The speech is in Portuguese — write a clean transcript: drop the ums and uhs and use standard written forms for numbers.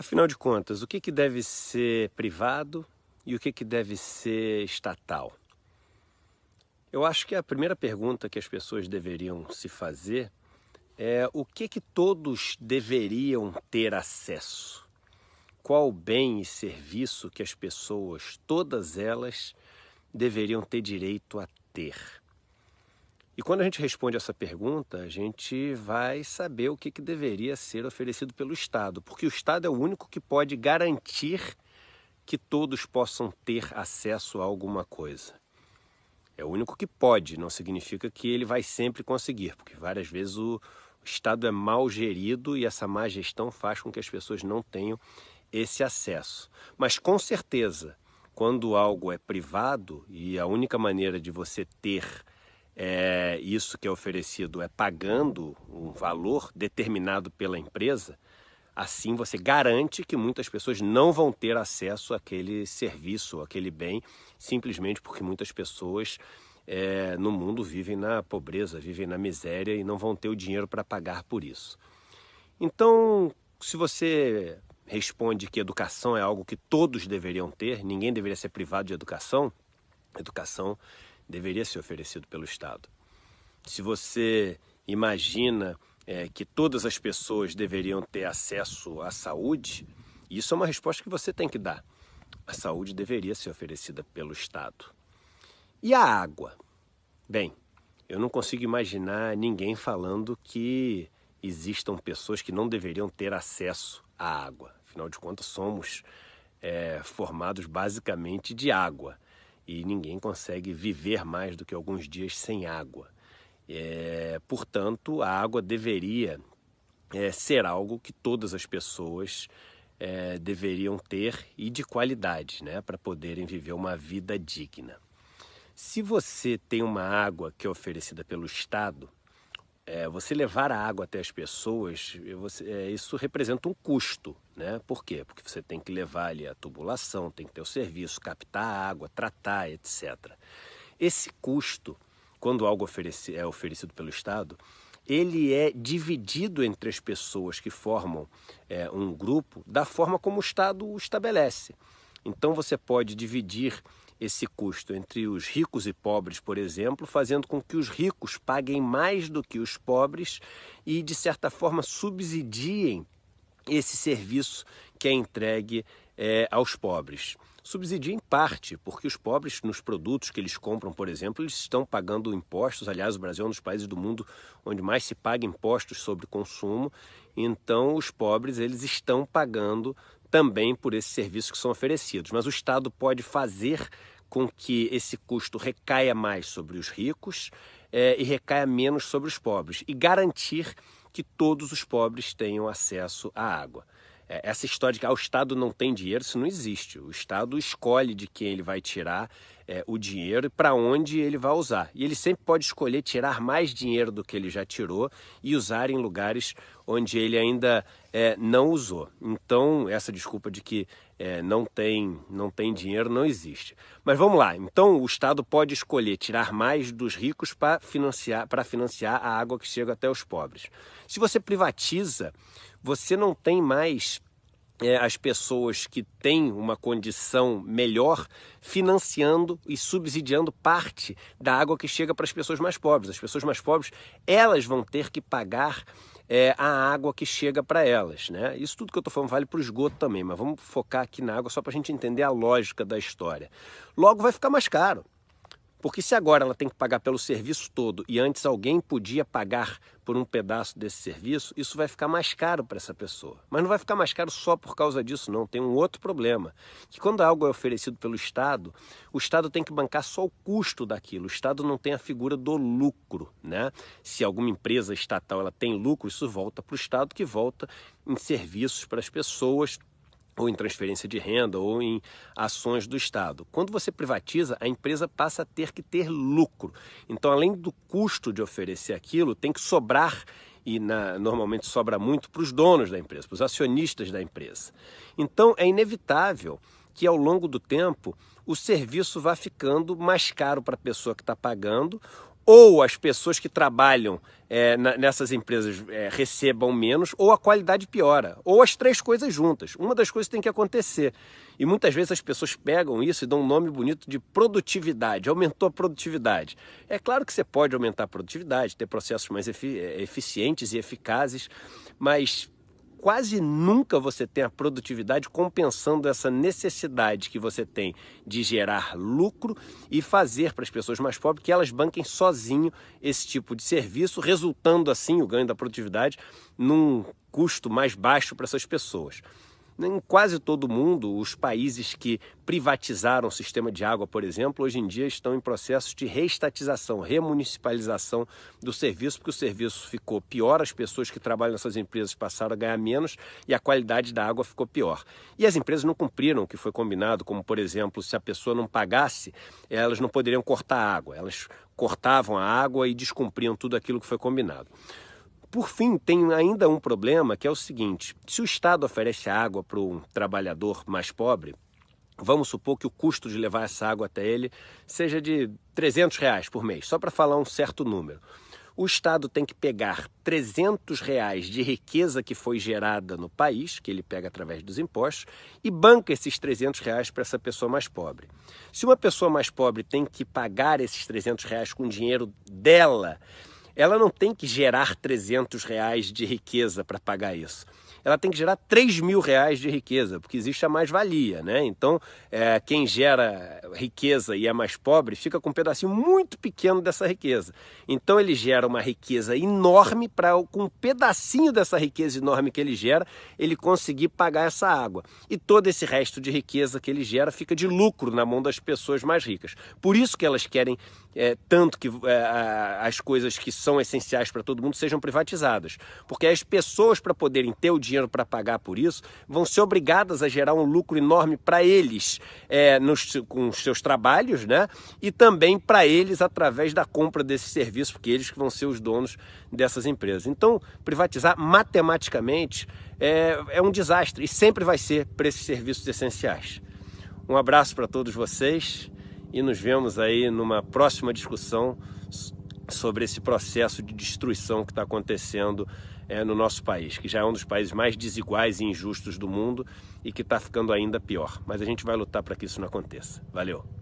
Afinal de contas, o que deve ser privado e o que deve ser estatal? Eu acho que a primeira pergunta que as pessoas deveriam se fazer é o que todos deveriam ter acesso? Qual bem e serviço que as pessoas, todas elas, deveriam ter direito a ter? E quando a gente responde essa pergunta, a gente vai saber o que deveria ser oferecido pelo Estado, porque o Estado é o único que pode garantir que todos possam ter acesso a alguma coisa. É o único que pode, não significa que ele vai sempre conseguir, porque várias vezes o Estado é mal gerido e essa má gestão faz com que as pessoas não tenham esse acesso. Mas com certeza, quando algo é privado e a única maneira de você ter isso que é oferecido é pagando um valor determinado pela empresa, assim você garante que muitas pessoas não vão ter acesso àquele serviço, àquele bem, simplesmente porque muitas pessoas no mundo vivem na pobreza, vivem na miséria e não vão ter o dinheiro para pagar por isso. Então, se você responde que educação é algo que todos deveriam ter, ninguém deveria ser privado de educação, educação deveria ser oferecido pelo Estado. Se você imagina que todas as pessoas deveriam ter acesso à saúde, isso é uma resposta que você tem que dar. A saúde deveria ser oferecida pelo Estado. E a água? Bem, eu não consigo imaginar ninguém falando que existam pessoas que não deveriam ter acesso à água. Afinal de contas, somos formados basicamente de água. E ninguém consegue viver mais do que alguns dias sem água. Portanto, a água deveria ser algo que todas as pessoas deveriam ter e de qualidade, né, para poderem viver uma vida digna. Se você tem uma água que é oferecida pelo Estado, você levar a água até as pessoas, isso representa um custo, né? Por quê? Porque você tem que levar ali a tubulação, tem que ter o serviço, captar a água, tratar, etc. Esse custo, quando algo é oferecido pelo Estado, ele é dividido entre as pessoas que formam um grupo da forma como o Estado o estabelece. Então você pode dividir esse custo entre os ricos e pobres, por exemplo, fazendo com que os ricos paguem mais do que os pobres e, de certa forma, subsidiem esse serviço que é entregue aos pobres. Subsidia em parte, porque os pobres, nos produtos que eles compram, por exemplo, eles estão pagando impostos. Aliás, o Brasil é um dos países do mundo onde mais se paga impostos sobre consumo. Então, os pobres eles estão pagando também por esses serviços que são oferecidos. Mas o Estado pode fazer com que esse custo recaia mais sobre os ricos e recaia menos sobre os pobres. E garantir que todos os pobres tenham acesso à água. Essa história de que o Estado não tem dinheiro, isso não existe. O Estado escolhe de quem ele vai tirar o dinheiro e para onde ele vai usar. E ele sempre pode escolher tirar mais dinheiro do que ele já tirou e usar em lugares onde ele ainda não usou. Então, essa desculpa de que não tem dinheiro não existe. Mas vamos lá. Então, o Estado pode escolher tirar mais dos ricos para financiar a água que chega até os pobres. Se você privatiza, você não tem mais as pessoas que têm uma condição melhor financiando e subsidiando parte da água que chega para as pessoas mais pobres. As pessoas mais pobres, elas vão ter que pagar a água que chega para elas, né? Isso tudo que eu estou falando vale para o esgoto também, mas vamos focar aqui na água só para a gente entender a lógica da história. Logo vai ficar mais caro. Porque se agora ela tem que pagar pelo serviço todo e antes alguém podia pagar por um pedaço desse serviço, isso vai ficar mais caro para essa pessoa. Mas não vai ficar mais caro só por causa disso, não. Tem um outro problema, que quando algo é oferecido pelo Estado, o Estado tem que bancar só o custo daquilo. O Estado não tem a figura do lucro, né? Se alguma empresa estatal ela tem lucro, isso volta para o Estado, que volta em serviços para as pessoas, ou em transferência de renda, ou em ações do Estado. Quando você privatiza, a empresa passa a ter que ter lucro. Então, além do custo de oferecer aquilo, tem que sobrar, e normalmente sobra muito para os donos da empresa, para os acionistas da empresa. Então, é inevitável que ao longo do tempo o serviço vá ficando mais caro para a pessoa que está pagando, ou as pessoas que trabalham nessas empresas recebam menos, ou a qualidade piora, ou as três coisas juntas. Uma das coisas tem que acontecer. E muitas vezes as pessoas pegam isso e dão um nome bonito de produtividade, aumentou a produtividade. É claro que você pode aumentar a produtividade, ter processos mais eficientes e eficazes, mas quase nunca você tem a produtividade compensando essa necessidade que você tem de gerar lucro e fazer para as pessoas mais pobres que elas banquem sozinho esse tipo de serviço, resultando assim o ganho da produtividade num custo mais baixo para essas pessoas. Em quase todo mundo, os países que privatizaram o sistema de água, por exemplo, hoje em dia estão em processos de reestatização, remunicipalização do serviço, porque o serviço ficou pior, as pessoas que trabalham nessas empresas passaram a ganhar menos e a qualidade da água ficou pior. E as empresas não cumpriram o que foi combinado, como, por exemplo, se a pessoa não pagasse, elas não poderiam cortar a água, elas cortavam a água e descumpriam tudo aquilo que foi combinado. Por fim, tem ainda um problema que é o seguinte: se o Estado oferece água para um trabalhador mais pobre, vamos supor que o custo de levar essa água até ele seja de R$300 por mês, só para falar um certo número. O Estado tem que pegar R$300 de riqueza que foi gerada no país, que ele pega através dos impostos, e banca esses R$300 para essa pessoa mais pobre. Se uma pessoa mais pobre tem que pagar esses R$300 com o dinheiro dela, ela não tem que gerar R$300 de riqueza para pagar isso. Ela tem que gerar R$3.000 de riqueza, porque existe a mais-valia, né? Então, quem gera riqueza e é mais pobre fica com um pedacinho muito pequeno dessa riqueza. Então, ele gera uma riqueza enorme para, com um pedacinho dessa riqueza enorme que ele gera, ele conseguir pagar essa água. E todo esse resto de riqueza que ele gera fica de lucro na mão das pessoas mais ricas. Por isso que elas querem tanto que as coisas que são essenciais para todo mundo sejam privatizadas. Porque as pessoas, para poderem ter o dinheiro para pagar por isso, vão ser obrigadas a gerar um lucro enorme para eles com os seus trabalhos, né? E também para eles através da compra desses serviços, porque eles que vão ser os donos dessas empresas. Então, privatizar matematicamente é um desastre e sempre vai ser para esses serviços essenciais. Um abraço para todos vocês e nos vemos aí numa próxima discussão sobre esse processo de destruição que está acontecendo no nosso país, que já é um dos países mais desiguais e injustos do mundo e que está ficando ainda pior. Mas a gente vai lutar para que isso não aconteça. Valeu!